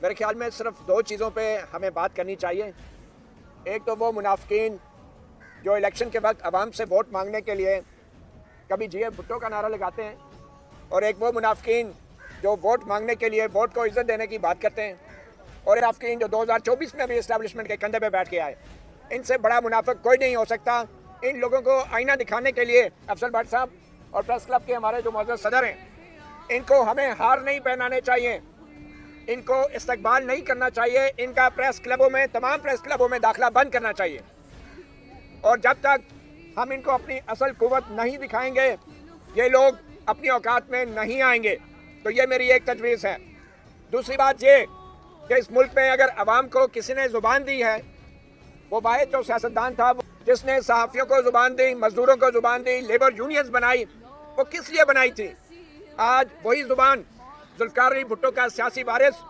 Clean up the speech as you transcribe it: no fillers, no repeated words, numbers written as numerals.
میرے خیال میں صرف دو چیزوں پہ ہمیں بات کرنی چاہیے. ایک تو وہ منافقین جو الیکشن کے وقت عوام سے ووٹ مانگنے کے لیے کبھی جی اے بھٹو کا نعرہ لگاتے ہیں، اور ایک وہ منافقین جو ووٹ مانگنے کے لیے ووٹ کو عزت دینے کی بات کرتے ہیں، اور منافقین جو 2024 میں بھی اسٹیبلشمنٹ کے کندھے پہ بیٹھ کے آئے. ان سے بڑا منافق کوئی نہیں ہو سکتا. ان لوگوں کو آئینہ دکھانے کے لیے افضل بٹ صاحب اور پریس کلب کے ہمارے جو معزز صدر ہیں، ان کو ہمیں ہار نہیں پہنانے چاہیے، ان کو استقبال نہیں کرنا چاہیے. ان کا پریس کلبوں میں، تمام پریس کلبوں میں داخلہ بند کرنا چاہیے. اور جب تک ہم ان کو اپنی اصل قوت نہیں دکھائیں گے، یہ لوگ اپنی اوقات میں نہیں آئیں گے. تو یہ میری ایک تجویز ہے. دوسری بات یہ کہ اس ملک میں اگر عوام کو کسی نے زبان دی ہے، وہ واحد جو سیاستدان تھا جس نے صحافیوں کو زبان دی، مزدوروں کو زبان دی، لیبر یونینز بنائی، وہ کس لیے بنائی تھی؟ آج وہی زبان ذوالفقار علی بھٹو کا سیاسی وارث